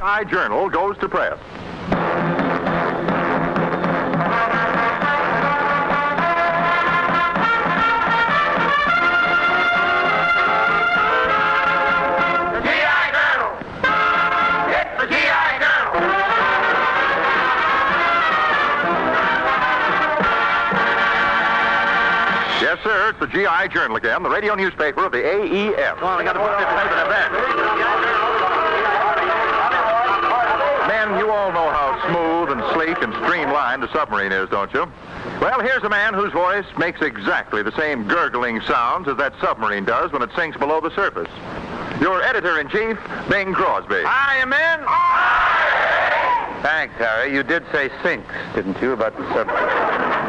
GI Journal goes to press. Yes, sir, it's the GI Journal again, the radio newspaper of the AEF. Come on, we got to put this paper to bed. Men, you all know how smooth and sleek and streamlined a submarine is, don't you? Well, here's a man whose voice makes exactly the same gurgling sounds as that submarine does when it sinks below the surface. Your editor-in-chief, Bing Crosby. Hiya, men. Thanks, Harry. You did say sinks, didn't you, about the subject?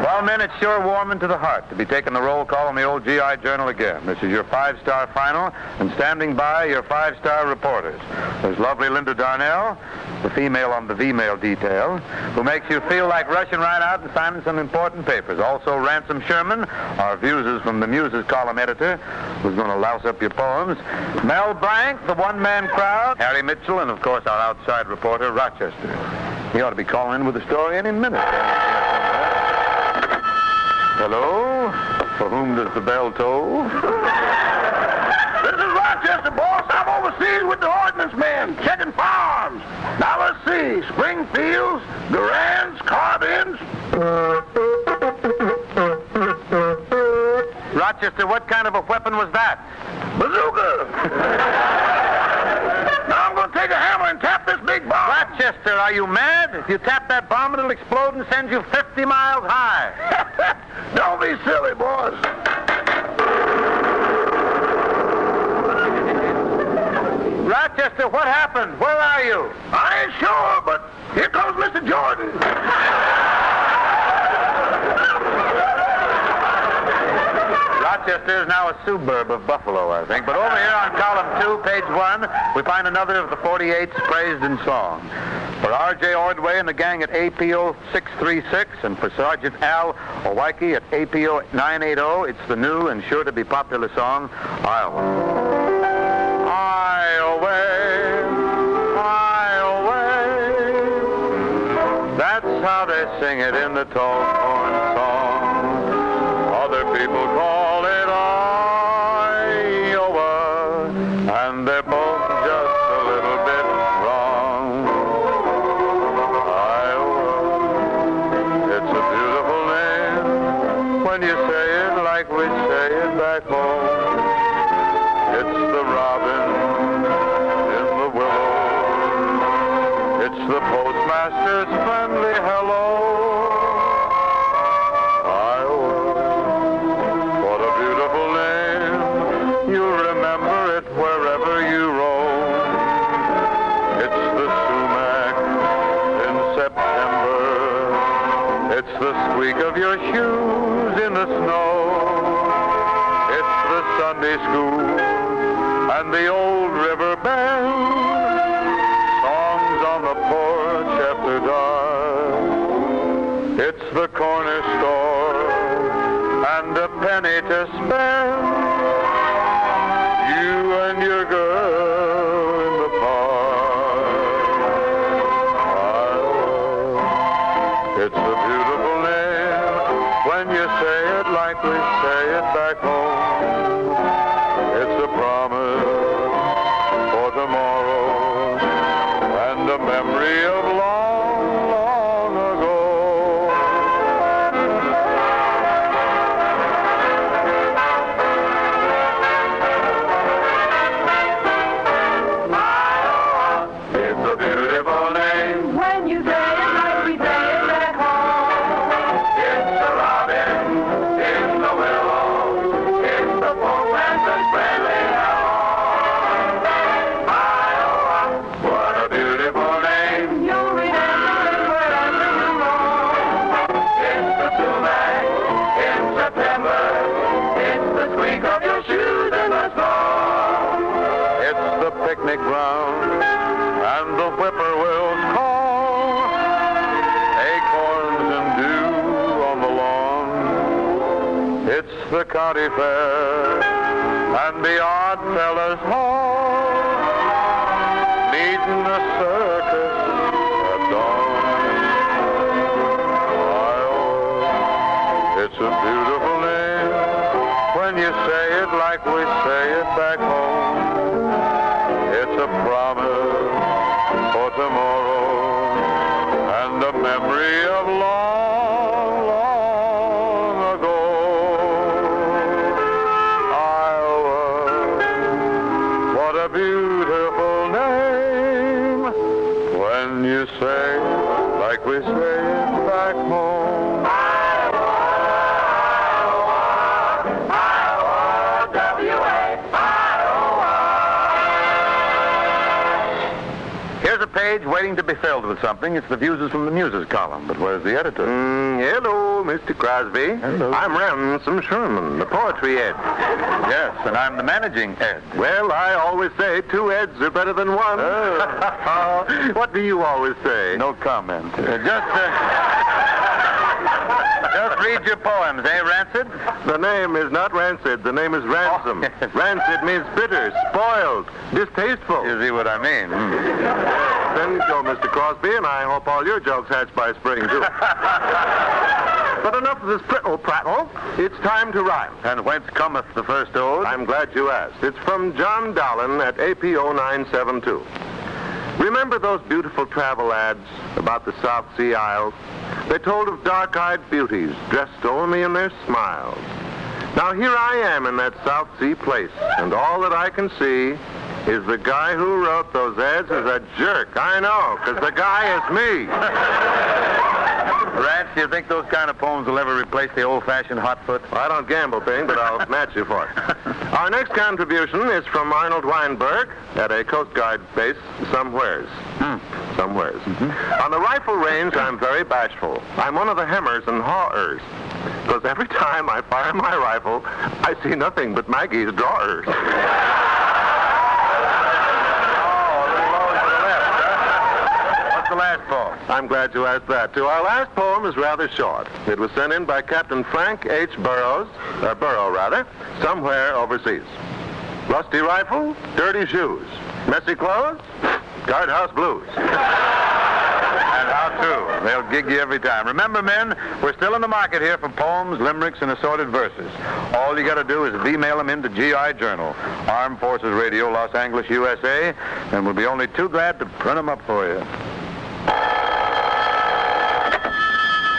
Well, men, it's sure warming to the heart to be taking the roll call on the old GI Journal again. This is your 5-star final, and standing by, your 5-star reporters. There's lovely Linda Darnell, the female on the V-mail detail, who makes you feel like rushing right out and signing some important papers. Also, Ransom Sherman, our Muses from the Muses column editor, who's going to louse up your poems. Mel Blanc, the one-man crowd. Harry Mitchell, and, of course, our outside reporter, Rochester. He ought to be calling in with a story any minute. Hello? For whom does the bell toll? This is Rochester, boss. I'm overseas with the ordnance men, checking farms. Now let's see. Springfields, Durans, Carbines. Rochester, what kind of a weapon was that? Bazooka. Now I'm going to take a hammer and tap this big bomb. Rochester, are you mad? If you tap that bomb, it'll explode and send you 50 miles high. Don't be silly, boys. Rochester, what happened? Where are you? I ain't sure, but here comes Mr. Jordan. Rochester is now a suburb of Buffalo, I think. But over here on column 2, page 1, we find another of the 48s praised in song. For R.J. Ordway and the gang at APO 636, and for Sergeant Al Owaiki at APO 980, it's the new and sure to be popular song, Iowa. That's how they sing it in the tall corn song. Other people call it Iowa, and they're both just a little bit wrong. Iowa, it's a beautiful name when you say it like we say it back home. It's the robin in the willow. It's the postmaster's friendly hello. Iowa, what a beautiful name. You'll remember it wherever you roam. It's the sumac in September. It's the squeak of your shoes in the snow. It's the Sunday school and the old river bend. Songs on the porch after dark. It's the corner store and a penny to spend. You and your girl in the park. Iowa, it's a beautiful name when you say it like we say it back home. It's a promise for tomorrow and a memory of long, long ago. It's a beautiful name When you say it like we say it back home. It's the robin in the willow. It's the postman's friendly hello. Iowa, what a beautiful name. You'll remember it wherever you roam. It's the sumac in September. It's the squeak of your shoes in the snow. It's the picnic ground and the whippoorwills call. Acorns and dew on the lawn. It's the county fair and the odd fellas' hall. Meeting a circus When you say it like we say it back home, it's a promise for tomorrow and a memory of long, long ago. Iowa, what a beautiful name. When you say it like we say it back home. Here's a page waiting to be filled with something. It's the views from the Muses column. But where's the editor? Hello, Mr. Crosby. Hello. I'm Ransom Sherman, the poetry ed. Yes, and I'm the managing ed. Well, I always say 2 eds are better than 1. Oh. What do you always say? No comment. Just read your poems, eh, Rancid? The name is not Rancid. The name is Ransom. Oh. Rancid means bitter, spoiled, distasteful. You see what I mean? Then go, Mr. Crosby, and I hope all your jokes hatch by spring, too. But enough of this prattle. It's time to rhyme. And whence cometh the first ode? I'm glad you asked. It's from John Dolan at APO 972. Remember those beautiful travel ads about the South Sea Isles? They told of dark-eyed beauties dressed only in their smiles. Now here I am in that South Sea place, and all that I can see is the guy who wrote those ads is a jerk. I know, because the guy is me. Rance, do you think those kind of poems will ever replace the old-fashioned hot foot? I don't gamble, Bing, but I'll match you for it. Our next contribution is from Arnold Weinberg at a Coast Guard base somewheres. Somewheres. On the rifle range, I'm very bashful. I'm one of the hemmers and hawers. Because every time I fire my rifle, I see nothing but Maggie's drawers. The last poem. I'm glad you asked that, too. Our last poem is rather short. It was sent in by Captain Frank H. Burrow, somewhere overseas. Rusty rifle, dirty shoes. Messy clothes, guardhouse blues. And how to. They'll gig you every time. Remember, men, we're still in the market here for poems, limericks, and assorted verses. All you got to do is email them into GI Journal, Armed Forces Radio, Los Angeles, USA, and we'll be only too glad to print them up for you.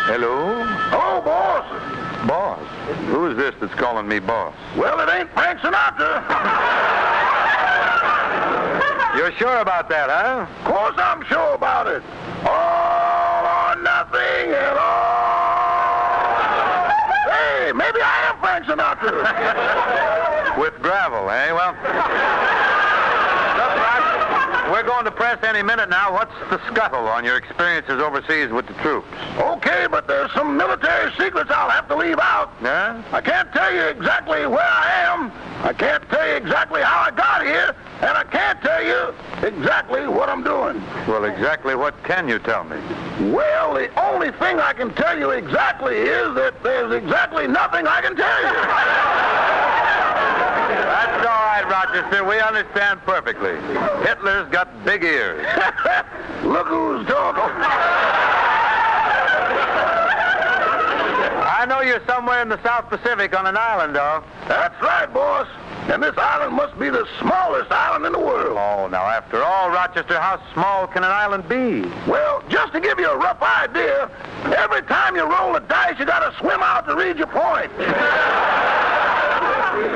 Hello? Oh, boss. Boss? Who is this that's calling me boss? Well, it ain't Frank Sinatra. You're sure about that, huh? Of course I'm sure about it. All or nothing at all. Hey, maybe I am Frank Sinatra. With gravel, eh? Well, look, Rock, we're going to press any minute now. What's the scuttle on your experiences overseas with the troops? Okay, but there's some military secrets I'll have to leave out. Yeah? I can't tell you exactly where I am. I can't tell you exactly how I got here. And I can't tell you exactly what I'm doing. Well, exactly what can you tell me? Well, the only thing I can tell you exactly is that there's exactly nothing I can tell you. That's all right, Rochester. We understand perfectly. Hitler's got big ears. Look who's talking. I know you're somewhere in the South Pacific on an island, though. That's right, boss. And this island must be the smallest island in the world. Oh, now, after all, Rochester, how small can an island be? Well, just to give you a rough idea, every time you roll the dice, you got to swim out to read your point.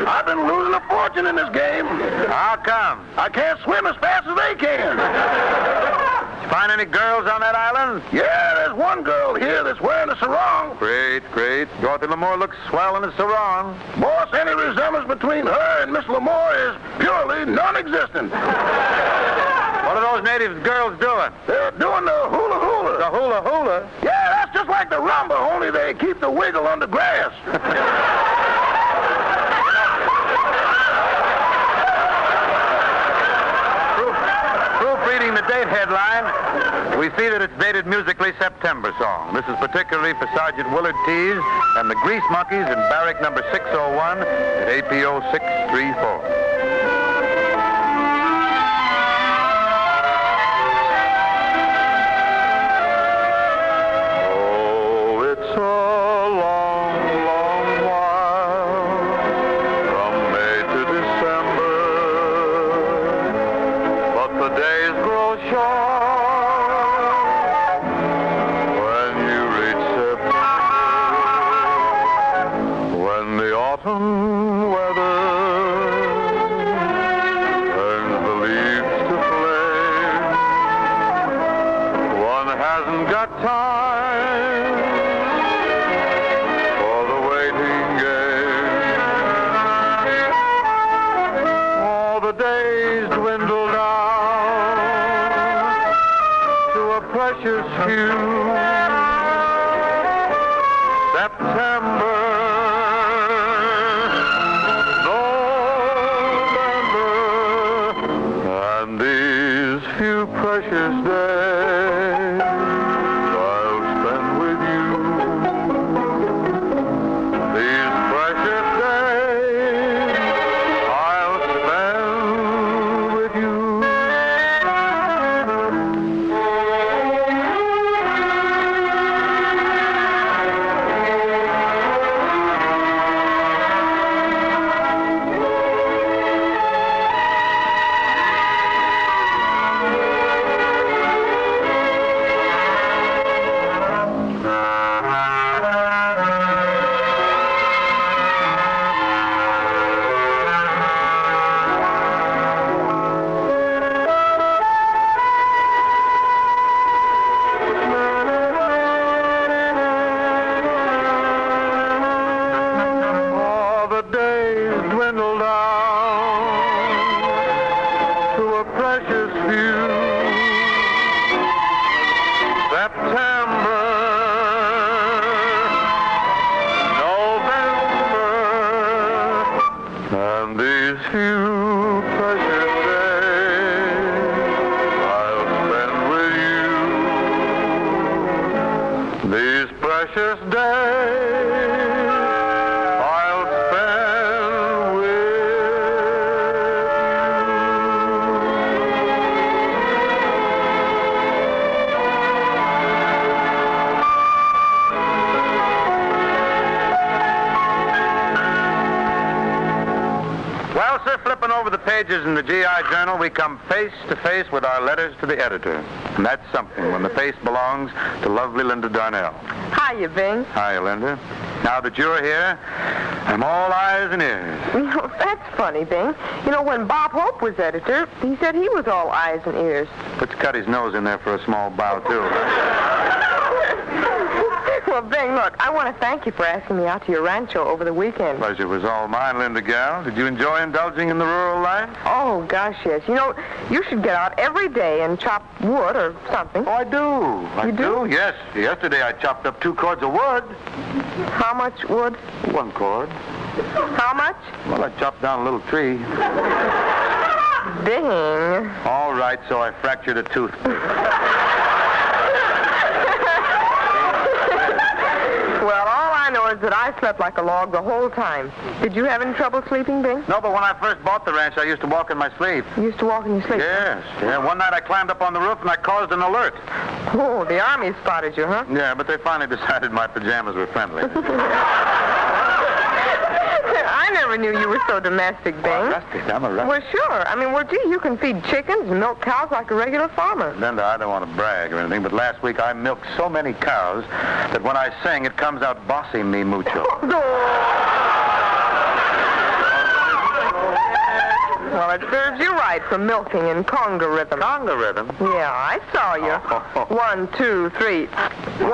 I've been losing a fortune in this game. How come? I can't swim as fast as they can. Did you find any girls on that island? Yeah, there's one girl here that's wearing a sarong. Great, great. Dorothy L'Amour looks swell in a sarong. Boss, any resemblance between her and Miss L'Amour is purely non-existent. What are those native girls doing? They're doing the hula hula. The hula hula? Yeah, that's just like the rumba, only they keep the wiggle on the grass. Proofreading the date headline, we see that it's dated musically September song. This is particularly for Sergeant Willard Tees and the Grease Monkeys in barrack number 601 at APO 634. weather turns the leaves to flame. One hasn't got time for the waiting game. All the days dwindle down to a precious few. September, November, and these few precious days I'll spend with you. These precious days I'll spend with you. These precious days I'll spend with you. Well, sir, flipping over the pages in the GI Journal, we come face to face with our letters to the editor. And that's something when the face belongs to lovely Linda Darnell. Hiya, Bing. Hiya, Linda. Now that you're here, I'm all eyes and ears. That's funny, Bing. You know, when Bob Hope was editor, he said he was all eyes and ears. Let's cut his nose in there for a small bow, too. Well, Bing, look, I want to thank you for asking me out to your rancho over the weekend. Pleasure was all mine, Linda gal. Did you enjoy indulging in the rural life? Oh, gosh, yes. You know, you should get out every day and chop wood or something. Oh, I do. You do? Yes. Yesterday I chopped up 2 cords of wood. How much wood? 1 cord. How much? Well, I chopped down a little tree. Bing. All right, so I fractured a toothpick. Well, all I know is that I slept like a log the whole time. Did you have any trouble sleeping, Bing? No, but when I first bought the ranch, I used to walk in my sleep. You used to walk in your sleep? Yes. Yeah, one night I climbed up on the roof and I caused an alert. Oh, the Army spotted you, huh? Yeah, but they finally decided my pajamas were friendly. I never knew you were so domestic, Bing. I'm a rustic. Well, sure. I mean, well, gee, you can feed chickens and milk cows like a regular farmer. Linda, I don't want to brag or anything, but last week I milked so many cows that when I sing, it comes out bossy me mucho. Well, it serves you right for milking in conga rhythm. Conga rhythm? Yeah, I saw you. 1, 2, 3. 1, 2, 3.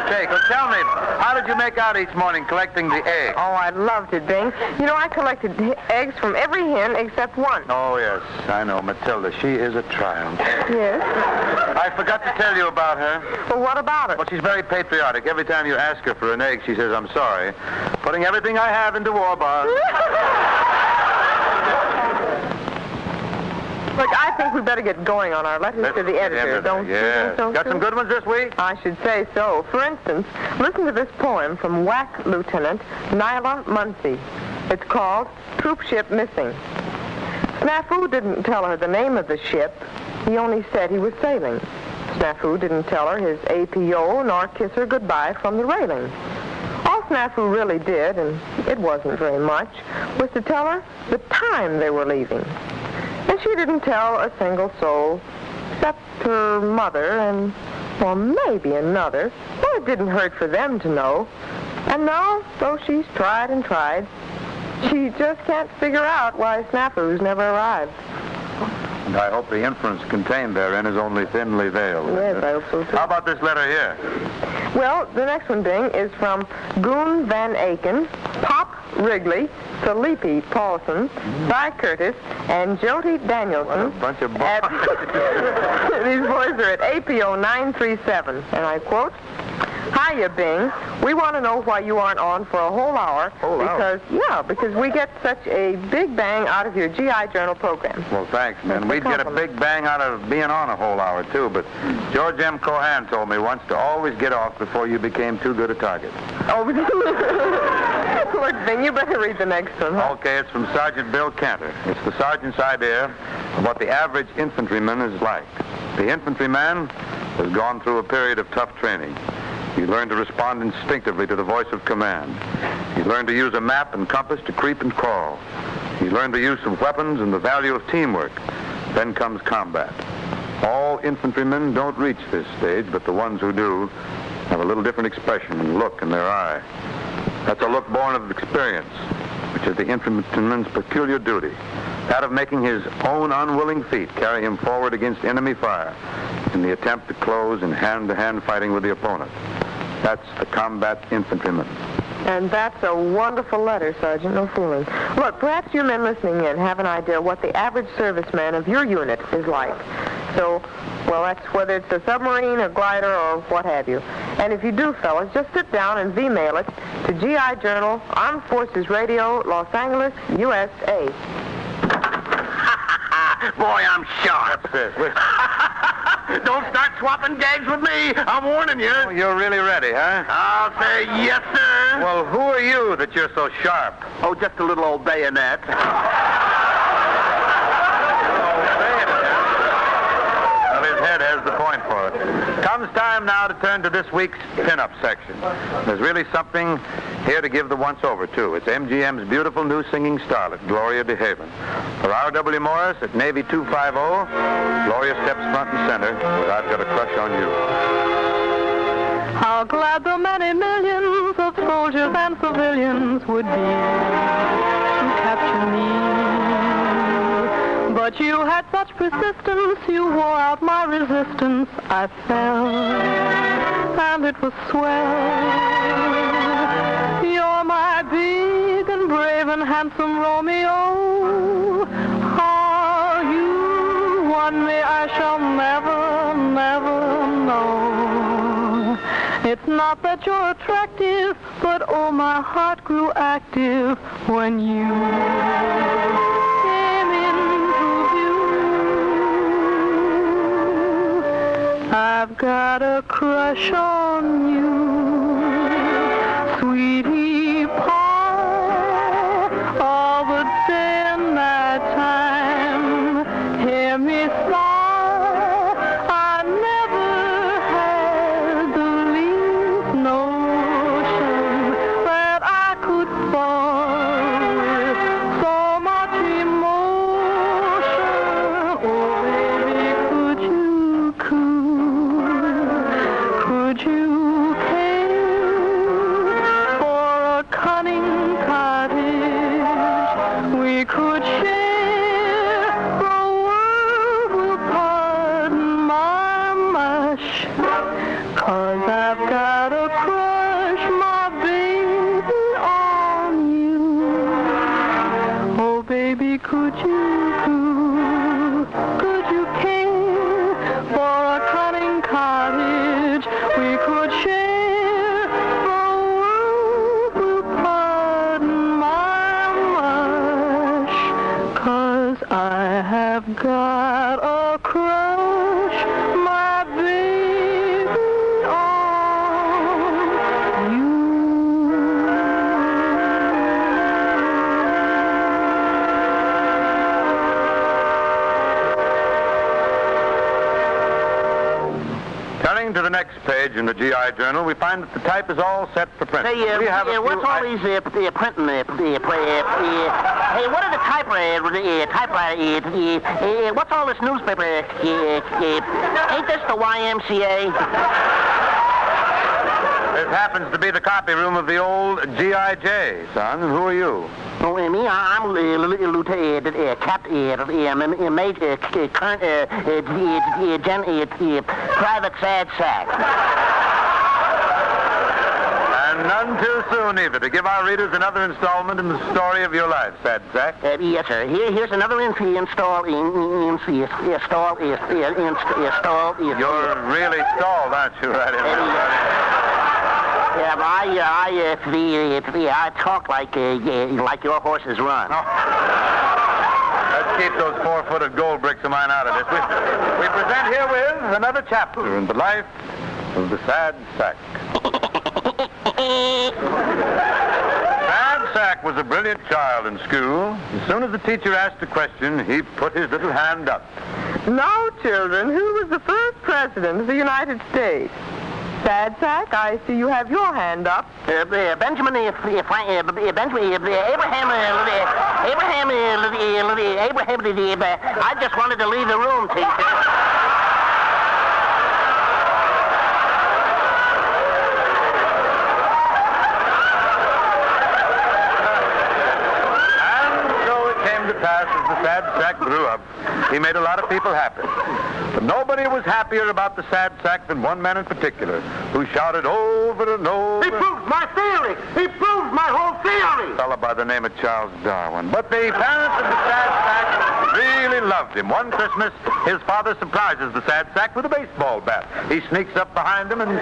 Take. Well, tell me, how did you make out each morning collecting the eggs? Oh, I loved it, Bing. You know, I collected eggs from every hen except one. Oh, yes, I know. Matilda, she is a triumph. Yes? I forgot to tell you about her. Well, what about it? Well, she's very patriotic. Every time you ask her for an egg, she says, I'm sorry. Putting everything I have into war bonds. Look, I think we better get going on our letters to the editor, don't you? Yes. So, Got some good ones this week? I should say so. For instance, listen to this poem from WAC Lieutenant Nyla Muncie. It's called Troop Ship Missing. Snafu didn't tell her the name of the ship. He only said he was sailing. Snafu didn't tell her his APO nor kiss her goodbye from the railing. All Snafu really did, and it wasn't very much, was to tell her the time they were leaving. And she didn't tell a single soul, except her mother and Well, maybe another. Well, it didn't hurt for them to know. And now, though she's tried and tried, she just can't figure out why snafus never arrived. And I hope the inference contained therein is only thinly veiled. Yes, I hope so, too. How about this letter here? Well, the next one, Bing, is from Goon Van Aken, Pop Wrigley, Felipe Paulson, Cy Curtis, and Jody Danielson. What a bunch of boys. These boys are at APO 937, and I quote, "Hiya, Bing. We want to know why you aren't on for a whole hour. Because we get such a big bang out of your GI Journal program." Well, thanks, man. We'd get a big bang out of being on a whole hour, too, but George M. Cohan told me once to always get off before you became too good a target. Oh, look, Bing, you better read the next one, huh? Okay, it's from Sergeant Bill Cantor. It's the sergeant's idea of what the average infantryman is like. The infantryman has gone through a period of tough training. He learned to respond instinctively to the voice of command. He learned to use a map and compass to creep and crawl. He learned the use of weapons and the value of teamwork. Then comes combat. All infantrymen don't reach this stage, but the ones who do have a little different expression and look in their eye. That's a look born of experience, which is the infantryman's peculiar duty. That of making his own unwilling feet carry him forward against enemy fire in the attempt to close in hand-to-hand fighting with the opponent. That's the combat infantryman. And that's a wonderful letter, Sergeant. No fooling. Look, perhaps you men listening in have an idea what the average serviceman of your unit is like. So, well, that's whether it's a submarine, a glider, or what have you. And if you do, fellas, just sit down and V-mail it to GI Journal, Armed Forces Radio, Los Angeles, USA. Boy, I'm sharp. What's this? Don't start swapping gags with me. I'm warning you. Oh, you're really ready, huh? I'll say yes, sir. Well, who are you that you're so sharp? Oh, just a little old bayonet. Well, his head has the point for it. Comes time now to turn to this week's pinup section. There's really something here to give the once-over, too. It's MGM's beautiful new singing starlet, Gloria DeHaven. For R.W. Morris at Navy 250, Gloria steps front and center with I've Got a Crush on You. How glad the many millions of soldiers and civilians would be to capture me. But you had such persistence, you wore out my resistance. I fell, and it was swell. You're my big and brave and handsome Romeo. How you won me, I shall never, never know. It's not that you're attractive, but oh, my heart grew active when you came into view. I've got a crush on you, sweetie pie, all the day and night time. Hear me sigh. I never had the least notion that I could fall with so much emotion. Oh, baby, could you care for a cunning cottage we could share? The world will pardon my mush, 'cause I've got a crush, my baby, on you. Oh, baby, could you care for a cunning cottage we could share? The world will pardon my mush, 'cause I have got a crush, my baby, on you. to the next page in the GI Journal, we find that the type is all set for print. Hey, what's all these printing? Hey, what are the typewriter? What's all this newspaper? Ain't this the YMCA? This happens to be the copy room of the old GIJ, son. And who are you? Oh, me? I'm Lieutenant Captain Major Private Sad Sack. And none too soon, either, to give our readers another installment in the story of your life, Sad Sack. Yes, sir. Here's another install. You're really stalled, aren't you, right in there? Yeah, I talk like your horses run. Let's keep those 4-footed gold bricks of mine out of this. We present herewith another chapter in the life of the Sad Sack. Sad Sack was a brilliant child in school. As soon as the teacher asked a question, he put his little hand up. Now, children, who was the first president of the United States? Sad Sack, I see you have your hand up. Abraham, I just wanted to leave the room, teacher. Pass as the Sad Sack grew up, he made a lot of people happy. But nobody was happier about the Sad Sack than one man in particular, who shouted over and over. He proves my theory! He proves my whole theory! A fellow by the name of Charles Darwin. But the parents of the Sad Sack really loved him. One Christmas, his father surprises the Sad Sack with a baseball bat. He sneaks up behind him and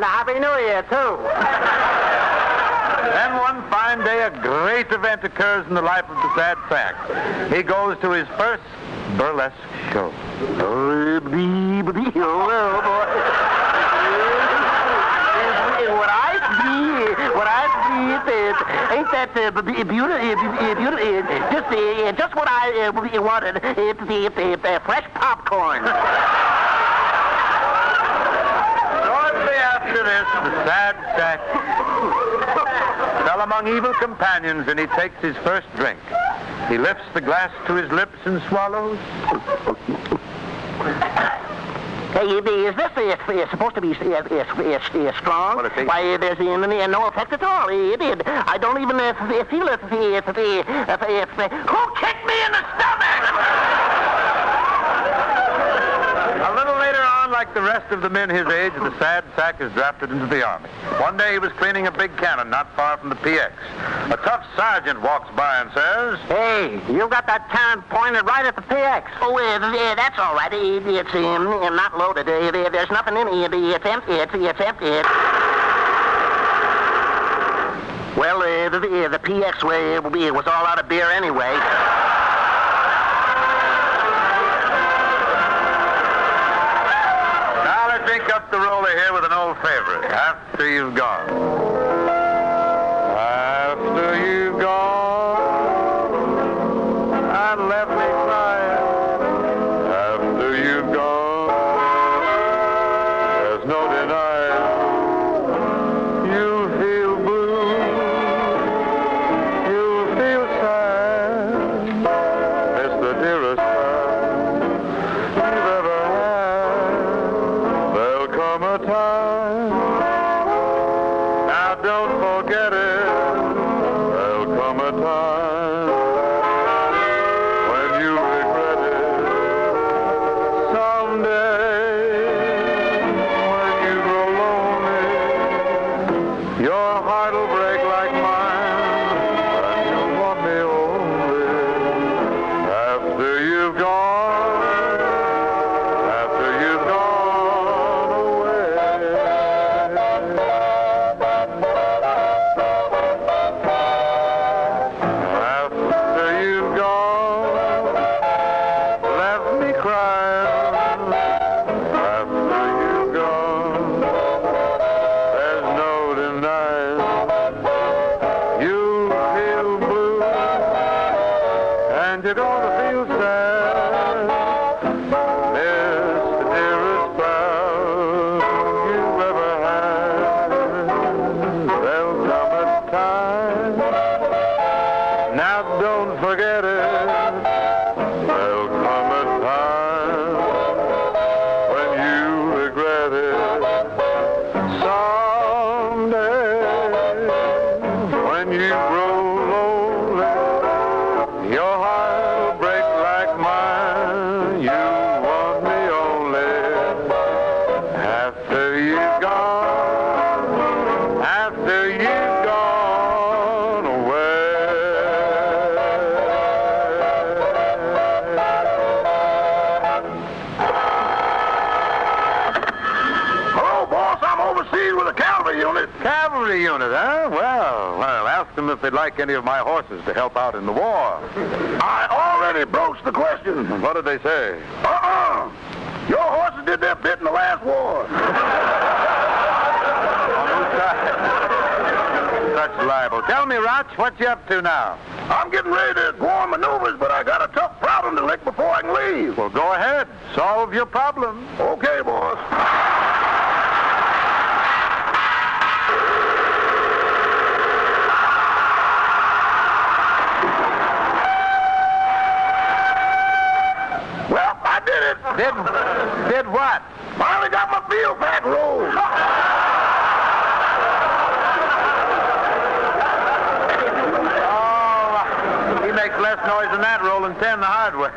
a Happy New Year, too. Then one fine day, a great event occurs in the life of the Sad Sack. He goes to his first burlesque show. What I see ain't that beautiful? Just what I wanted. Fresh popcorn. Shortly after this, the Sad Sack fell among evil companions, and he takes his first drink. He lifts the glass to his lips and swallows. Hey, is this supposed to be strong? What, why, there's no effect at all. I don't even feel it. Who kicked me in the stomach? A little later on, like the rest of the men his age, the Sad Sack is drafted into the Army. One day he was cleaning a big cannon not far from the PX. A tough sergeant walks by and says, "Hey, you got that cannon pointed right at the PX." Oh, that's all right. It's not loaded. There's nothing in it. It's empty. It's empty. Well, the PX was all out of beer anyway. Drink up the roller here with an old favorite, After You've Gone. After you've gone and left me crying. After you've gone, there's no denying. You feel blue, you feel sad. It's the dearest time you've ever had. There'll come a time, now don't forget it. There'll come a time when you regret it. Someday, when you grow lonely, your heart will break like mine, and you'll want me only. After you've gone, after you've gone away. After you've gone, left me crying. After you've gone, there's no denying. You feel blue, and you're gonna feel sad. Miss cavalry unit. Cavalry unit, huh? Well, ask them if they'd like any of my horses to help out in the war. I already broached the question. What did they say? Your horses did their bit in the last war. On whose side? Such libel. Tell me, Roch, what you up to now? I'm getting ready to go on maneuvers, but I got a tough problem to lick before I can leave. Well, go ahead. Solve your problem. Okay, boss. Well, I did it. Did what? Finally got my field pack rolled. He makes less noise than that rolling 10 the hard way.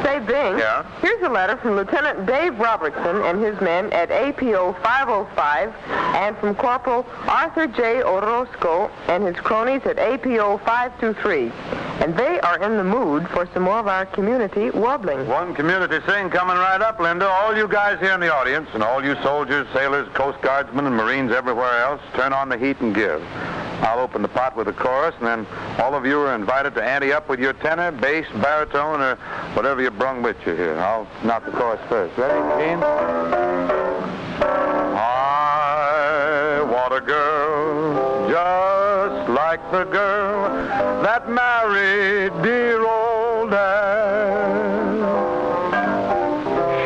Say, Bing, Yeah? here's a letter from Lieutenant Dave Robertson and his men at APO 505 and from Corporal Arthur J. Orozco and his cronies at APO 523. And they are in the mood for some more of our community warbling. One community sing coming right up, Linda. All you guys here in the audience and all you soldiers, sailors, Coast Guardsmen, and Marines everywhere else, turn on the heat and give. I'll open the pot with a chorus, and then all of you are invited to ante up with your tenor, bass, baritone, or whatever you brung with you here. I'll knock the chorus first. Ready, Gene? I want a girl just like the girl that married dear old Dad.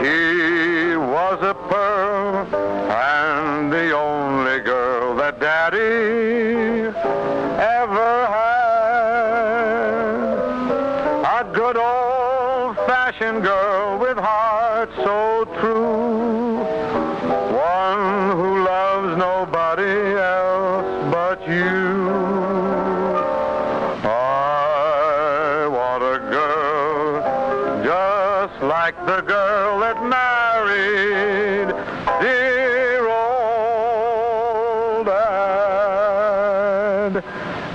She was a pearl and the only girl that Daddy ever had. A good old-fashioned girl with heart so true. One who loves nobody else but you. I want a girl just like the girl that married dear old Dad.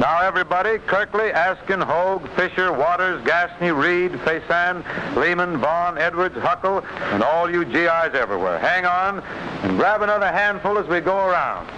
Now everybody, Kirkley, Askin, Hogue, Fisher, Waters, Gaffney, Reed, Faison, Lehman, Vaughn, Edwards, Huckle, and all you GIs everywhere. Hang on and grab another handful as we go around.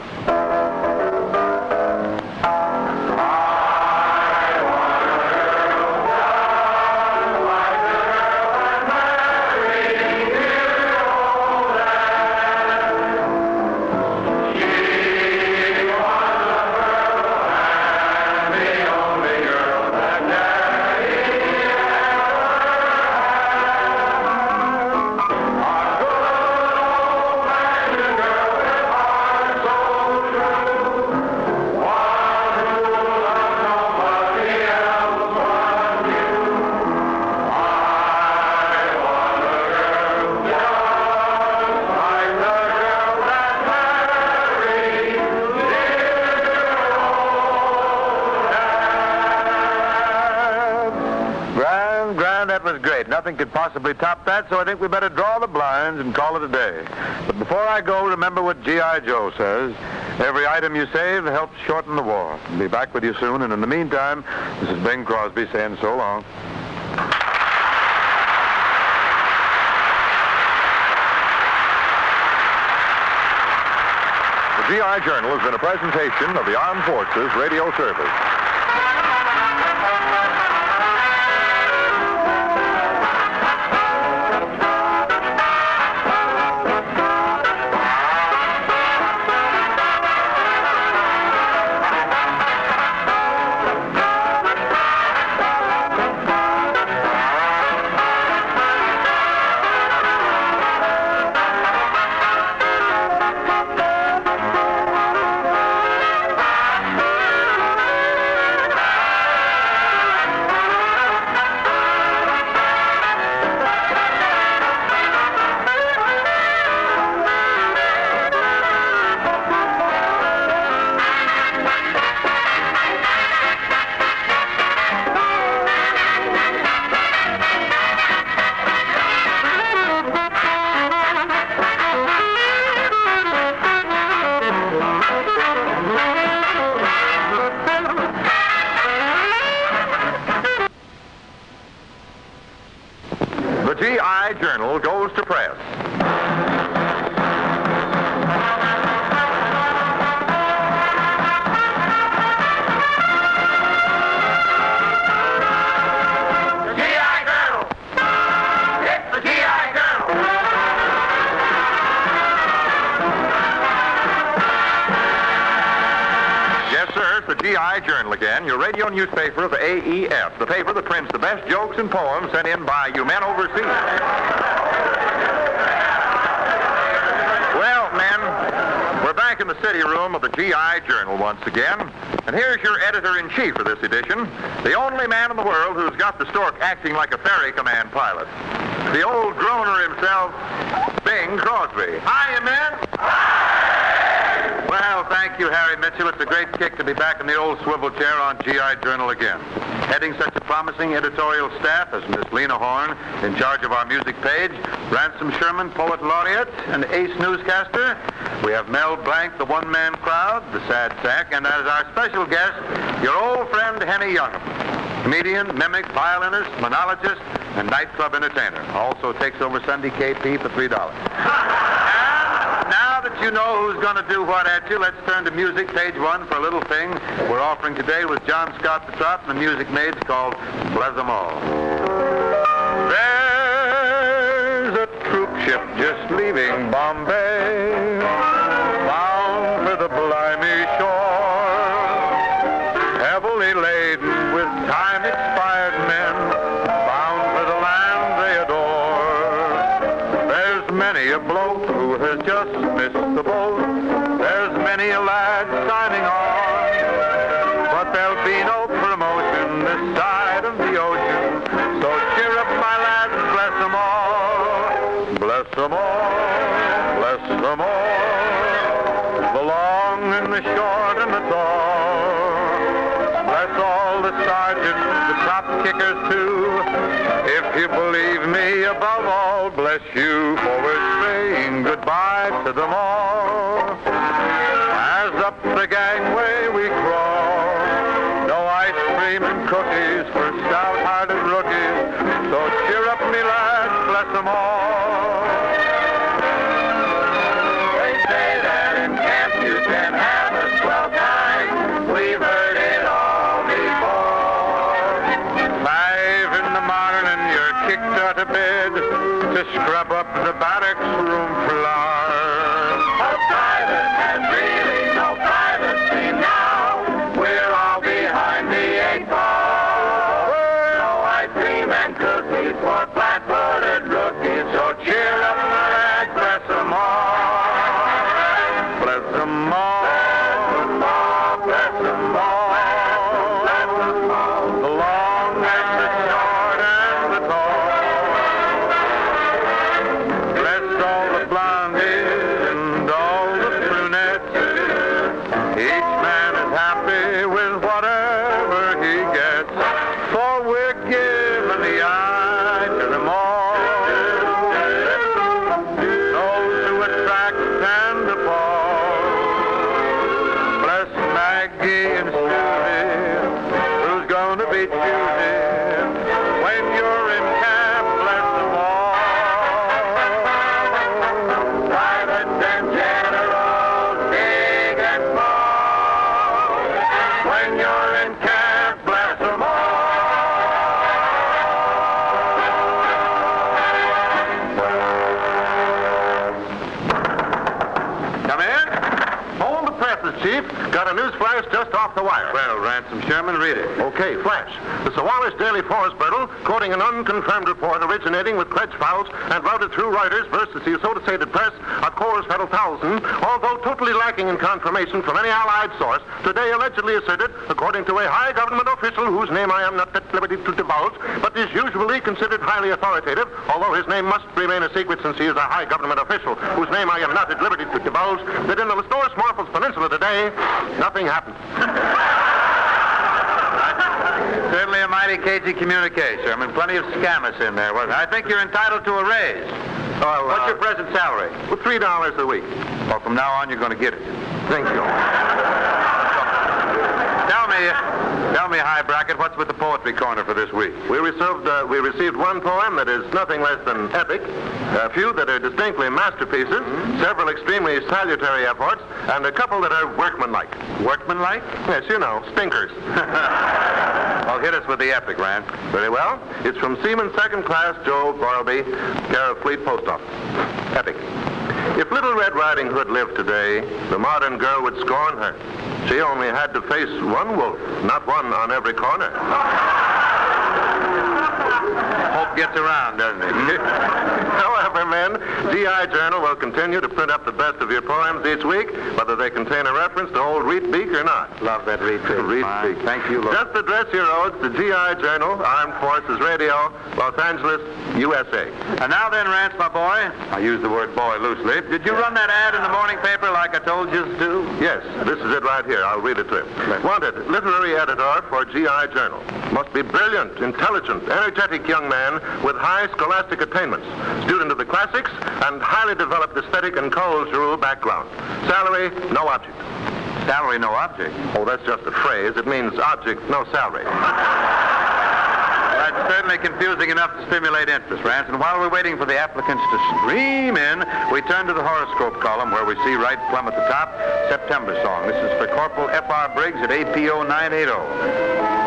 Nothing could possibly top that, so I think we better draw the blinds and call it a day. But before I go, remember what G.I. Joe says. Every item you save helps shorten the war. I'll be back with you soon, and in the meantime, this is Bing Crosby saying so long. The GI Journal has been a presentation of the Armed Forces Radio Service. Journal again, your radio newspaper of AEF, the paper that prints the best jokes and poems sent in by you men overseas. Well, men, we're back in the city room of the GI Journal once again, and here's your editor-in-chief of this edition, the only man in the world who's got the stork acting like a ferry command pilot, the old droner himself, Bing Crosby. Hiya, men. Well, thank you, Harry Mitchell. It's a great kick to be back in the old swivel chair on GI Journal again. Heading such a promising editorial staff as Miss Lena Horne, in charge of our music page, Ransom Sherman, poet laureate and ace newscaster. We have Mel Blanc, the one-man crowd, the sad sack, and as our special guest, your old friend Henny Young'em, comedian, mimic, violinist, monologist, and nightclub entertainer. Also takes over Sunday KP for $3. Now that you know who's going to do what at you, let's turn to music, page 1, for a little thing we're offering today with John Scott the Trot and the Music Maids called Bless 'Em All. There's a troop ship just leaving Bombay, bound for the Blimey shore, heavily laden with time-expired men, bound for the land they adore. There's many a bloke who has just missed the boat. There's many a lad signing on, but there'll be no promotion this side of the ocean. So cheer up, my lads, bless 'em all. Bless 'em all, bless 'em all. The long and the short and the tall. Bless all the sergeants, the top kickers too. If you believe me, above all, bless you, for we're saying goodbye to them all. As up the gangway we crawl, no ice cream and cookies for stout-hearted rookies. So cheer up, me lads, bless them all. They say that in camp you can have a swell time. We've heard it all before. 5 in the morning, you're kicked out of bed to scrub up the barracks room floor. A private has really no privacy now. We're all behind the 8 ball. No ice cream and cookies for flat-footed rookies. So cheer up, my lads, bless 'em all. Bless 'em all. Bless 'em all. Bless 'em all. The long and the short and the tall. Bless all the blondies and all the brunettes. Each man is happy with whatever he gets, for we're giving the eye to them all. Those who attract and appall. Bless Maggie and Susie, who's going to be choosy when you're in camp. Bless them all. Privates and generals, big and small. When you're in camp, bless them all. Come in. Hold the presses, Chief. Got a news flash just off the wire. Well, Ransom Sherman, read it. Okay, flash. The Sawallish Daily Forest Journal, quoting an unconfirmed report originating with Kretsch Files and routed through Reuters versus the Associated Press, a Coors Federal 1000, although totally lacking in confirmation from any allied source, today allegedly asserted, according to a high government official whose name I am not at liberty to divulge, but is usually considered highly authoritative, although his name must remain a secret since he is a high government official whose name I am not at liberty to divulge, that in the Lastoris Morphos Peninsula today, nothing happened. Certainly a mighty cagey communique, Sherman. Plenty of scammers in there. Well, I think you're entitled to a raise. What's your present salary? Well, $3 a week. Well, from now on, you're going to get it. Thank you. Tell me, High Bracket, what's with the poetry corner for this week? We received one poem that is nothing less than epic, a few that are distinctly masterpieces, several extremely salutary efforts, and a couple that are workmanlike. Workmanlike? Yes, you know, stinkers. Well, hit us with the epic, Rand. Very well. It's from Seaman Second Class Joe Thorlby, care of Fleet Post Office. Epic. If Little Red Riding Hood lived today, the modern girl would scorn her. She only had to face one wolf, not one on every corner. Hope gets around, doesn't he? However, men, GI Journal will continue to print up the best of your poems each week, whether they contain a reference to old Reed Beak or not. Love that Reed Beak. Reed Beak. Thank you, Lord. Just address your odes to GI Journal, Armed Forces Radio, Los Angeles, USA. And now then, Rance, my boy, I use the word boy loosely. Did you run that ad in the morning paper like I told you to? Yes, this is it right here. I'll read it to you. Wanted, literary editor for GI Journal. Must be brilliant, intelligent, energetic young man with high scholastic attainments, student of the classics, and highly developed aesthetic and cultural background. Salary, no object. Salary, no object. Oh, that's just a phrase. It means object, no salary. That's certainly confusing enough to stimulate interest, Rance. And while we're waiting for the applicants to stream in, we turn to the horoscope column where we see right plumb at the top, September song. This is for Corporal F.R. Briggs at APO 980.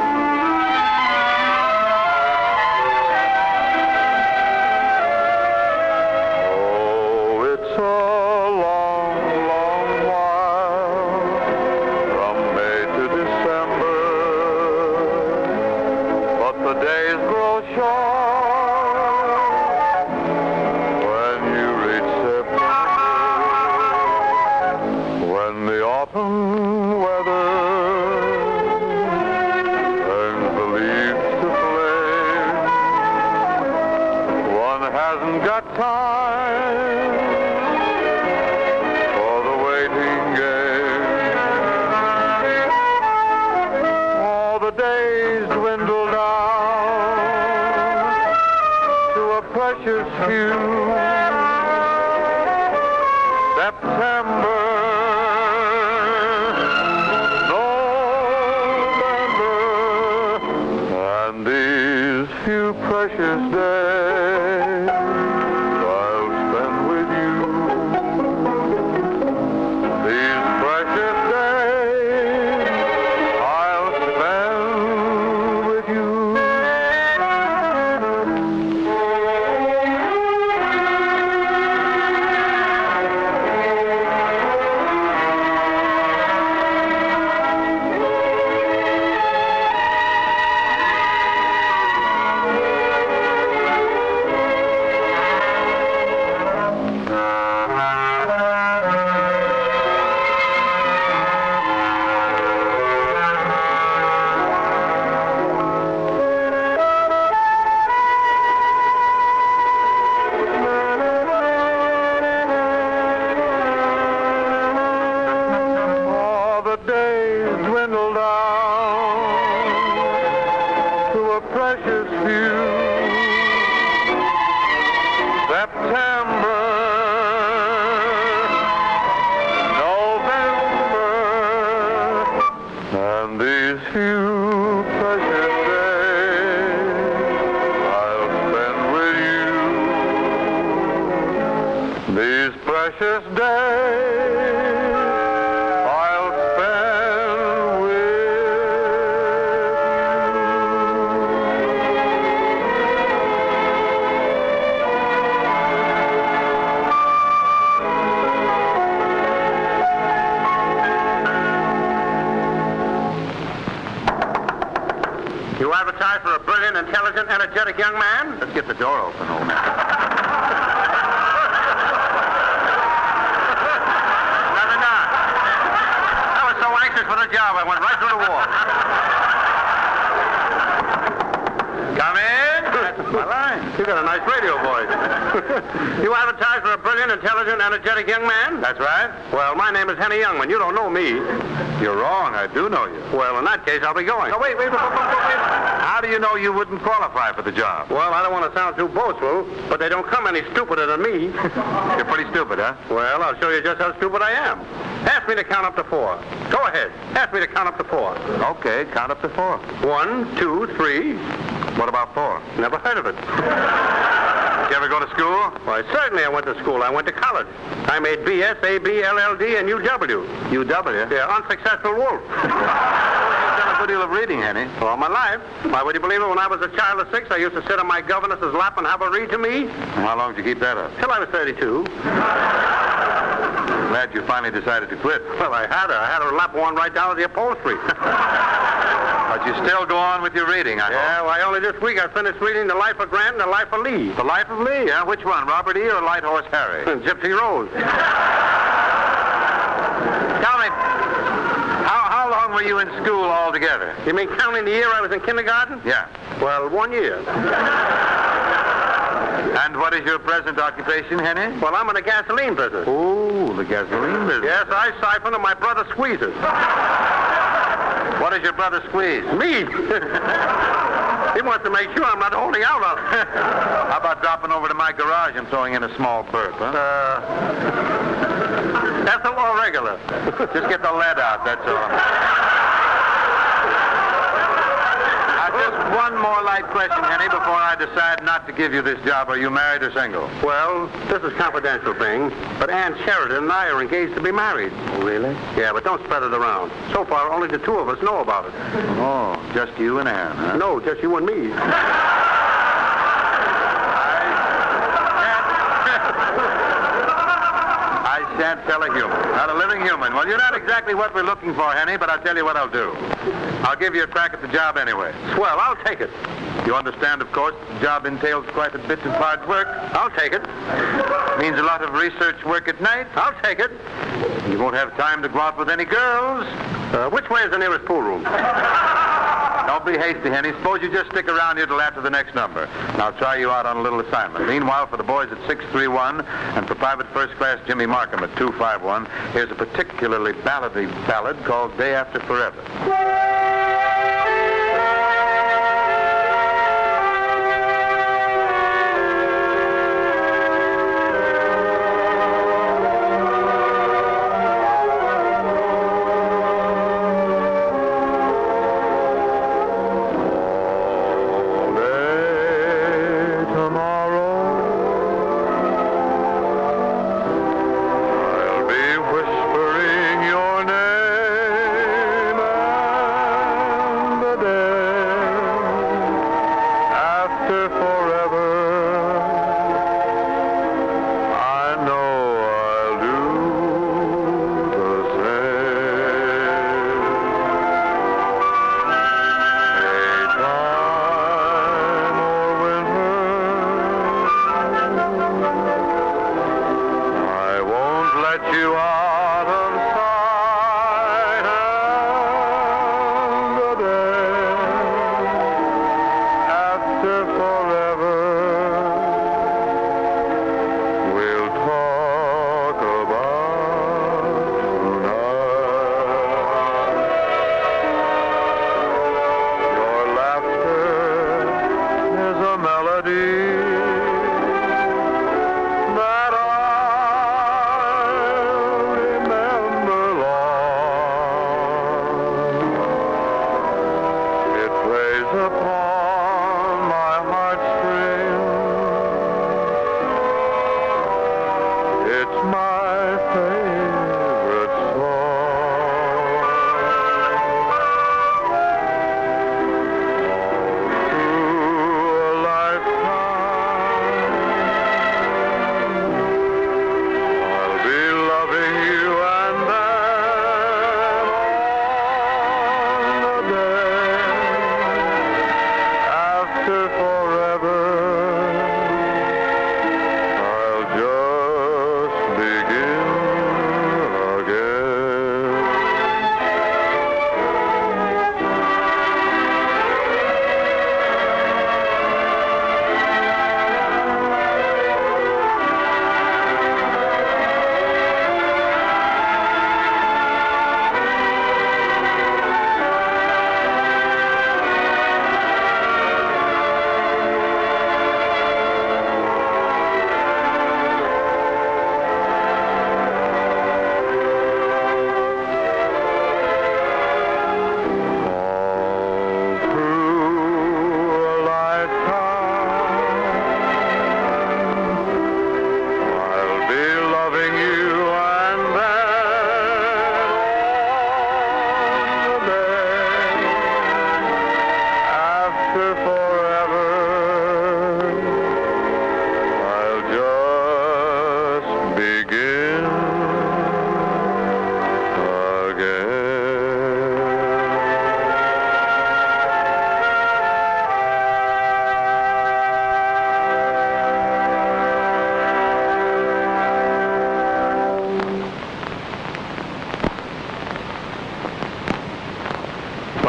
You advertise for a brilliant, intelligent, energetic young man? Let's get the door open, old man. Nothing done. I was so anxious for the job, I went right through the wall. Come in. That's my line. You got a nice radio voice. You advertise for a brilliant, intelligent, energetic young man? That's right. Well, my name is Henny Youngman. You don't know me. You're wrong. I do know you. Well, in that case, I'll be going. Oh, wait. How do you know you wouldn't qualify for the job? Well, I don't want to sound too boastful, but they don't come any stupider than me. You're pretty stupid, huh? Well, I'll show you just how stupid I am. Ask me to count up to 4. Go ahead. Ask me to count up to 4. Okay, count up to 4. 1, 2, 3. What about 4? Never heard of it. Did you ever go to school? Why, certainly I went to school. I went to college. I made BS, AB, LLD, and UW. UW? Yeah, unsuccessful wolf. You've done a good deal of reading, Henny. All my life. Why, would you believe it? When I was a child of 6, I used to sit on my governess's lap and have her read to me. How long did you keep that up? Till I was 32. glad you finally decided to quit. Well, I had her lap one right down to the upholstery. But you still go on with your reading, I hope. Yeah, well, only this week I finished reading The Life of Grant and The Life of Lee. The Life of Lee, huh? Which one, Robert E. or Light Horse Harry? Gypsy Rose. Tell me, how long were you in school altogether? You mean counting the year I was in kindergarten? Yeah. Well, 1 year. And what is your present occupation, Henny? Well, I'm in the gasoline business. Oh, the gasoline business. Yes, I siphon and my brother squeezes. What does your brother squeeze? Me? He wants to make sure I'm not holding out on him. How about dropping over to my garage and throwing in a small burp, huh? That's a little regular. Just get the lead out, that's all. Just one more light question, Henny, before I decide not to give you this job. Are you married or single? Well, this is a confidential thing, but Ann Sheridan and I are engaged to be married. Oh, really? Yeah, but don't spread it around. So far, only the two of us know about it. Oh, just you and Ann, huh? No, just you and me. I shan't tell a human. Not a living human. Well, you're not exactly what we're looking for, Henny, but I'll tell you what I'll do. I'll give you a crack at the job anyway. Swell, I'll take it. You understand, of course, the job entails quite a bit of hard work. I'll take it. Means a lot of research work at night. I'll take it. You won't have time to go out with any girls. Which way is the nearest pool room? Don't be hasty, Henny. Suppose you just stick around here till after the next number. And I'll try you out on a little assignment. Meanwhile, for the boys at 631 and for Private First Class Jimmy Markham at 251, here's a particularly ballady ballad called Day After Forever. I'll be whispering your name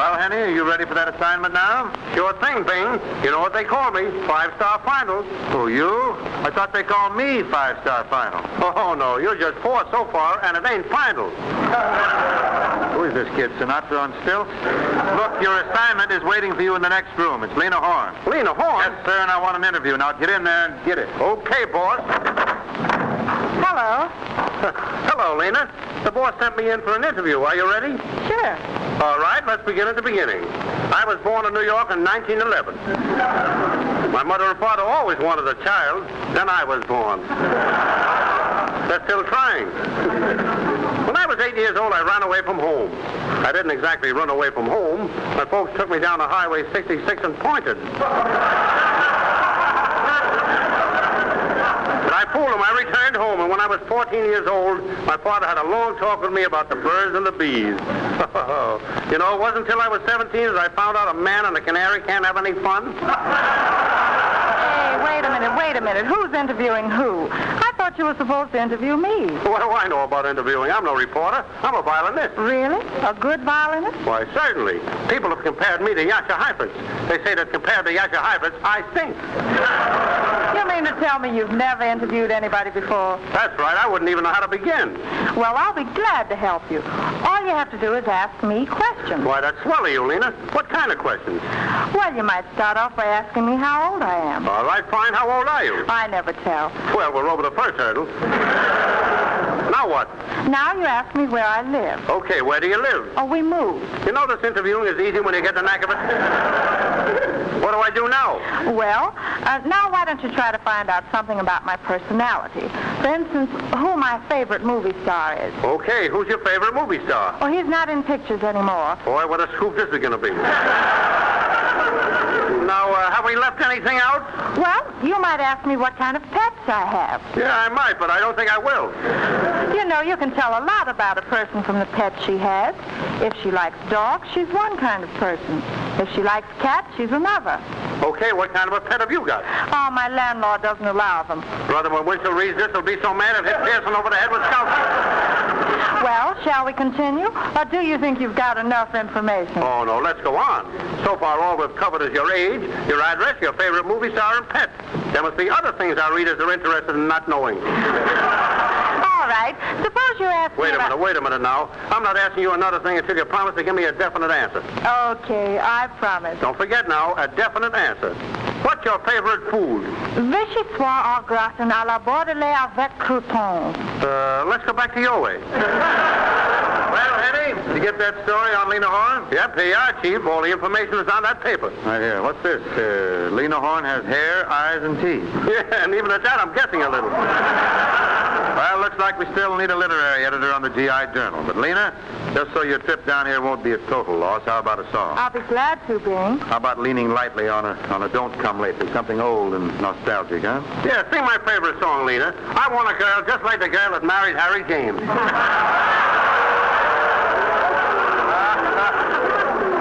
Well, Henny, are you ready for that assignment now? Sure thing, Bing. You know what they call me? 5-star final. Who, you? I thought they called me 5-star final. Oh, no, you're just 4 so far, and it ain't final. Who is this kid, Sinatra on stilts? Look, your assignment is waiting for you in the next room. It's Lena Horne. Lena Horne? Yes, sir, and I want an interview. Now get in there and get it. Okay, boss. Hello. Hello, Lena. The boss sent me in for an interview. Are you ready? Sure. All right, let's begin at the beginning. I was born in New York in 1911. My mother and father always wanted a child. Then I was born. They're still trying. When I was 8 years old, I ran away from home. I didn't exactly run away from home. My folks took me down to Highway 66 and pointed. But I fooled them. I returned home, and when I was 14 years old, my father had a long talk with me about the birds and the bees. You know, it wasn't until I was 17 that I found out a man and a canary can't have any fun. Hey, wait a minute. Who's interviewing who? I thought you were supposed to interview me. What do I know about interviewing? I'm no reporter. I'm a violinist. Really? A good violinist? Why, certainly. People have compared me to Yasha Heifetz. They say that compared to Yasha Heifetz, I stink. You mean to tell me you've never interviewed anybody before? That's right. I wouldn't even know how to begin. Well, I'll be glad to help you. All you have to do is ask me questions. Why, that's swell of you, Lena. What kind of questions? Well, you might start off by asking me how old I am. All right, fine. How old are you? I never tell. Well, we're over the first hurdle. Now what? Now you ask me where I live. Okay, where do you live? Oh, we moved. You know this interviewing is easy when you get the knack of it. What do I do now? Well, now why don't you try to find out something about my personality? For instance, who my favorite movie star is. Okay, who's your favorite movie star? Oh, he's not in pictures anymore. Boy, what a scoop this is going to be. Now, have we left anything out? Well, you might ask me what kind of pets I have. Yeah, I might, but I don't think I will. You know, you can tell a lot about a person from the pets she has. If she likes dogs, she's one kind of person. If she likes cats, she's another. Okay, what kind of a pet have you got? Oh, my landlord doesn't allow them. Brother, when Winchell reads this, he'll be so mad he'll hit Pearson over the head with scalpel. Well, shall we continue? Or do you think you've got enough information? Oh, no, let's go on. So far, all we've covered is your age, your address, your favorite movie star, and pet. There must be other things our readers are interested in not knowing. All right. Suppose you ask me Wait a minute now. I'm not asking you another thing until you promise to give me a definite answer. Okay, I promise. Don't forget now, a definite answer. What's your favorite food? Vichyssoise au gratin à la bordelais avec croutons. Let's go back to your way. Well, Henny, did you get that story on Lena Horne? Yep, here you are, Chief. All the information is on that paper. Right here. What's this? Lena Horne has hair, eyes, and teeth. Yeah, and even at that, I'm guessing a little. Well, looks like we still need a literary editor on the GI Journal. But, Lena, just so your trip down here won't be a total loss, how about a song? I'll be glad to, Bing. How about leaning lightly on a Don't Come Lately, something old and nostalgic, huh? Yeah, sing my favorite song, Lena. I want a girl just like the girl that married Harry James.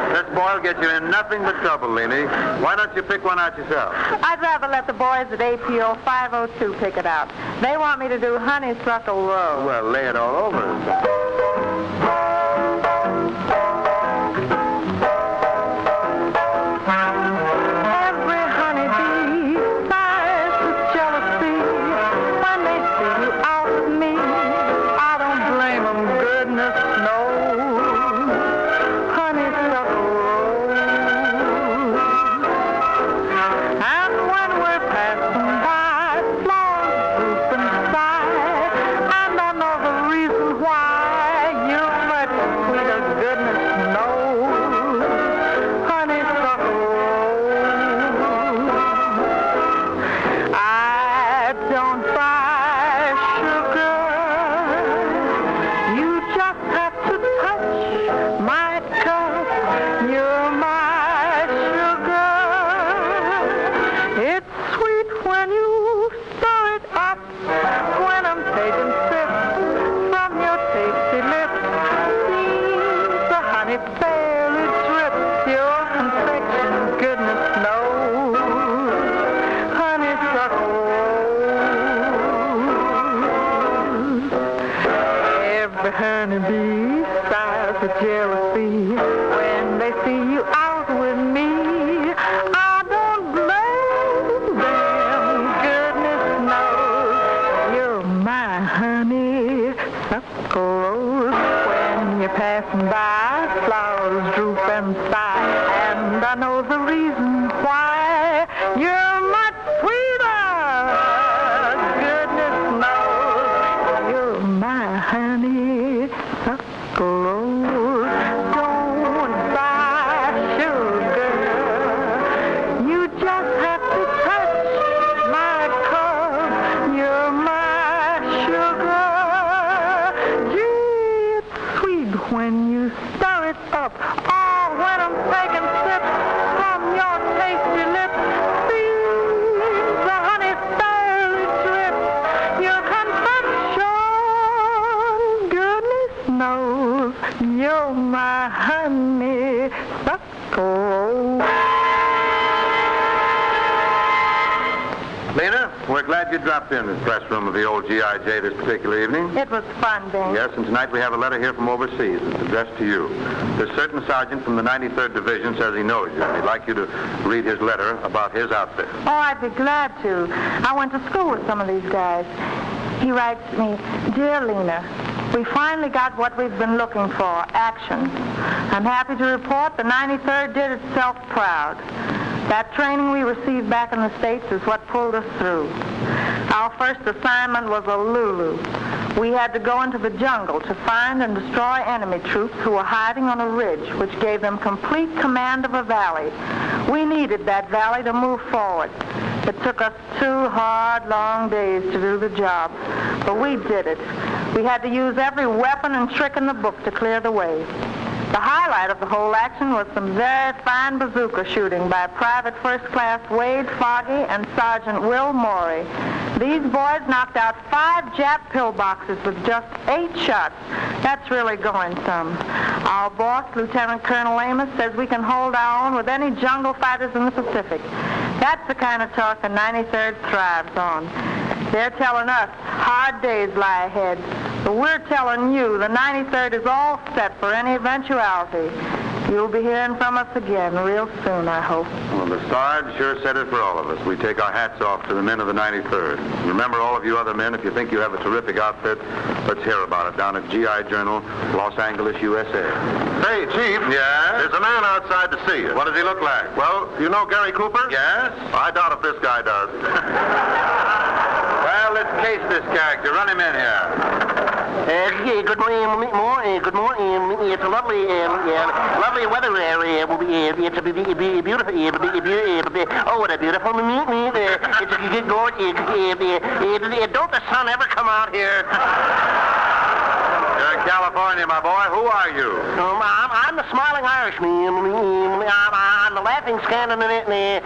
This boy'll get you in nothing but trouble, Lena. Why don't you pick one out yourself? I'd rather let the boys at APO 502 pick it out. They want me to do Honeysuckle Row. Well, lay it all over us. Honeybee sighs with jealousy when they see glows. When you're passing by, flowers droop and sigh. And I know the reason why. You're much sweeter. Goodness knows you're my honeysuckle. Don't buy sugar. You just have to touch my cup. You're my sugar. Gee, it's sweet when you stir it up. Oh, when I'm taking sips from your tasty lips. See the honey slowly drips. Your confection, goodness knows you're my honeysuckle. Lena, we're glad you dropped in this press room of the old G.I.J. this particular evening. It was fun, Ben. Yes, and tonight we have a letter here from overseas. It's addressed to you. This certain sergeant from the 93rd Division says he knows you. He'd like you to read his letter about his outfit. Oh, I'd be glad to. I went to school with some of these guys. He writes me, Dear Lena, we finally got what we've been looking for, action. I'm happy to report the 93rd did itself proud. That training we received back in the States is what pulled us through. Our first assignment was a Lulu. We had to go into the jungle to find and destroy enemy troops who were hiding on a ridge, which gave them complete command of a valley. We needed that valley to move forward. It took us 2 hard, long days to do the job, but we did it. We had to use every weapon and trick in the book to clear the way. The highlight of the whole action was some very fine bazooka shooting by Private First Class Wade Foggy and Sergeant Will Morey. These boys knocked out 5 Jap pillboxes with just 8 shots. That's really going some. Our boss, Lieutenant Colonel Amos, says we can hold our own with any jungle fighters in the Pacific. That's the kind of talk the 93rd thrives on. They're telling us hard days lie ahead. But we're telling you the 93rd is all set for any eventuality. You'll be hearing from us again real soon, I hope. Well, the Sarge sure said it for all of us. We take our hats off to the men of the 93rd. Remember, all of you other men, if you think you have a terrific outfit, let's hear about it down at GI Journal, Los Angeles, USA. Hey, Chief. Yeah? There's a man outside to see you. What does he look like? Well, you know Gary Cooper? Yes? I doubt if this guy does. Well, let's case this character. Run him in here. Good morning. Good morning. It's a lovely weather area. It's a beautiful. Oh, what a beautiful meet. It's a good gorgeous. Don't the sun ever come out here? You're in California, my boy. Who are you? I'm the smiling Irishman. I'm the laughing Scandinavian.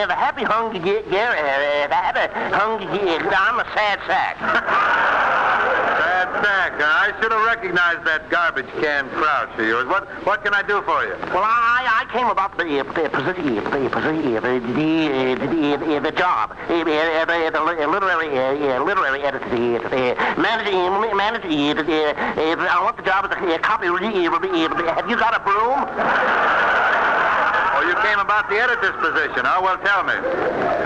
The happy hungry Gary. I'm the sad sack. Sad sack. I should have recognized that garbage can crouch of yours. What can I do for you? Well, I came about the position, the job, the literary editor, manager. I want the job as a copy. Have you got a broom? Oh, you came about the editor's position. Oh, well, tell me.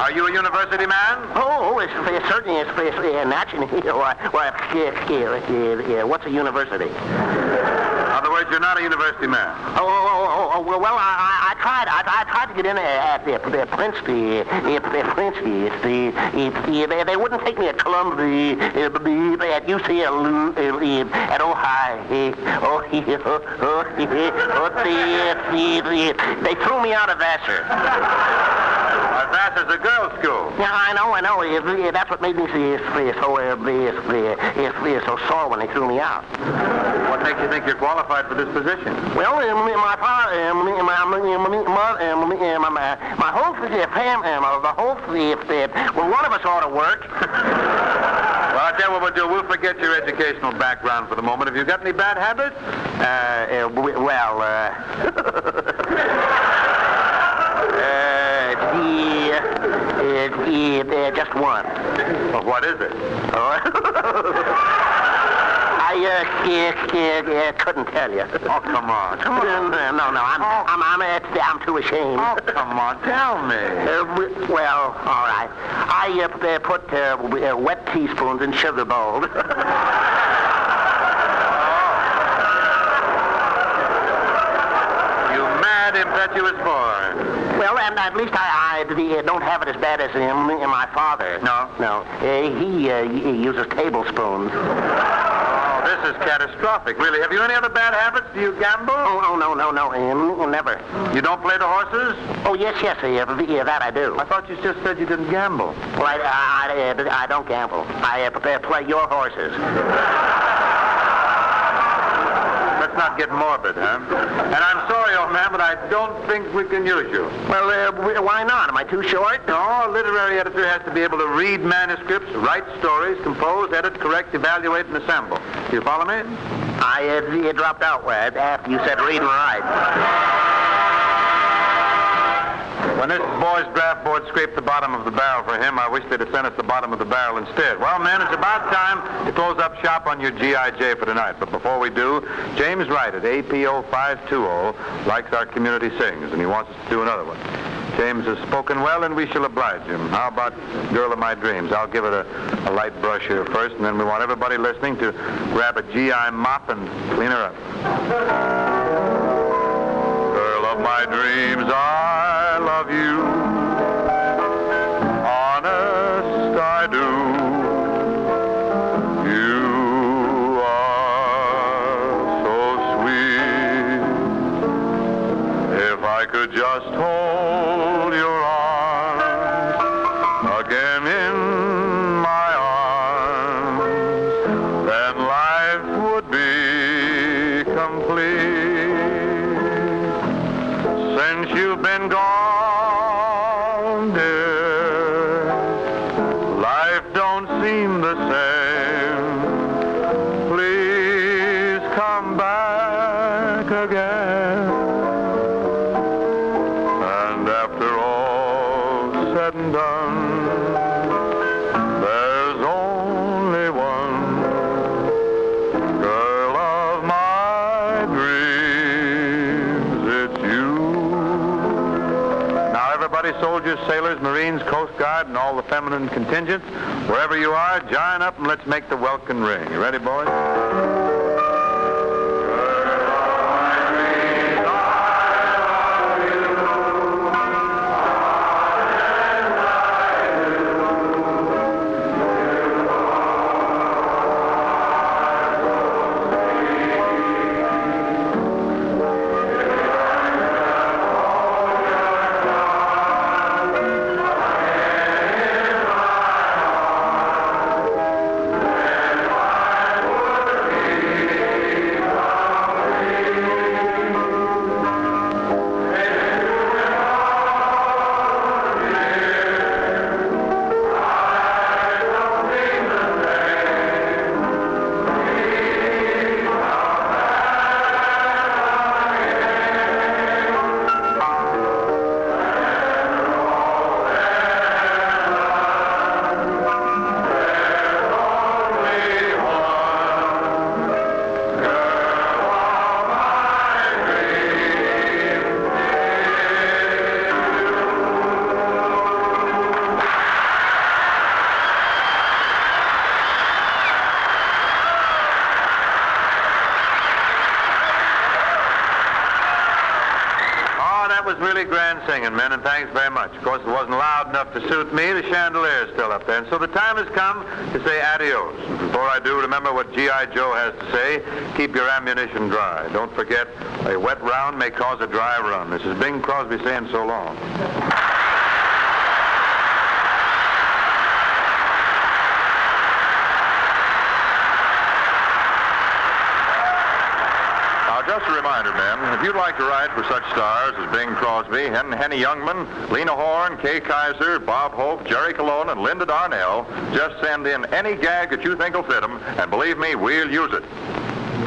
Are you a university man? Oh, it's certainly naturally. What's a university? In other words, you're not a university man. Well, I tried to get in at the Princeton. They wouldn't take me at Columbia, at UCLA, at Ohio. They threw me out of Vassar. Vassar's a girls' school. Yeah, I know. That's what made me so sore when they threw me out. What makes you think you're qualified for this position? Well, my whole family, well, one of us ought to work. Well, I'll tell you what we'll do. We'll forget your educational background for the moment. Have you got any bad habits? Just one. Well, what is it? I couldn't tell you. Oh, come on. No, I'm too ashamed. Oh, come on, tell me. Well, all right. I put wet teaspoons in sugar bowls. impetuous boy. Well, and at least I don't have it as bad as my father. No? No. He uses tablespoons. Oh, this is catastrophic, really. Have you any other bad habits? Do you gamble? Oh, no, never. You don't play the horses? Oh, yes, that I do. I thought you just said you didn't gamble. Well, I don't gamble. I play your horses. Let's not get morbid, huh? And I'm sorry, old man, but I don't think we can use you. Well, why not? Am I too short? No, a literary editor has to be able to read manuscripts, write stories, compose, edit, correct, evaluate, and assemble. Do you follow me? I dropped out after you said read and write. When this boy's draft board scraped the bottom of the barrel for him, I wish they'd have sent us the bottom of the barrel instead. Well, men, it's about time to close up shop on your G.I.J. for tonight. But before we do, James Wright at APO 520 likes our community sings, and he wants us to do another one. James has spoken well, and we shall oblige him. How about Girl of My Dreams? I'll give it a light brush here first, and then we want everybody listening to grab a GI mop and clean her up. Girl of my dreams, I love you. Honest, I do. You are so sweet. If I could just hold your arms again in my arms, then life would be complete. Since you've been gone, dear, life don't seem the same. Please come back again. And after all said and done, there's only one girl of my dreams. It's you. Now, everybody, soldiers, sailors, Marines, Coast Guard, and all the feminine contingents, wherever you are, join up and let's make the welkin ring. You ready, boys? Really grand singing, men, and thanks very much. Of course, it wasn't loud enough to suit me. The chandelier's still up there. And so the time has come to say adios. And before I do, remember what G.I. Joe has to say. Keep your ammunition dry. Don't forget, a wet round may cause a dry run. This is Bing Crosby saying so long. Just a reminder, men, if you'd like to write for such stars as Bing Crosby, Henny Youngman, Lena Horne, Kay Kaiser, Bob Hope, Jerry Colon, and Linda Darnell, just send in any gag that you think will fit them, and believe me, we'll use it.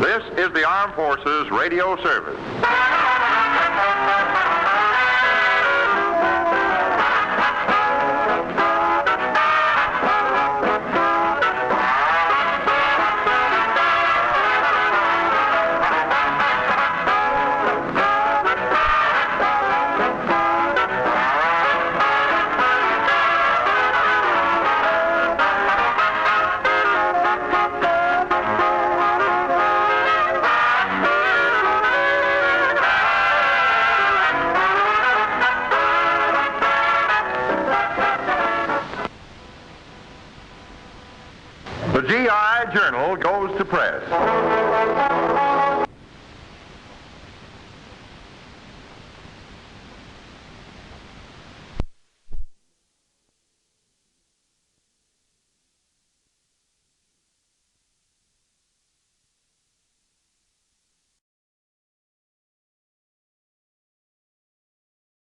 This is the Armed Forces Radio Service.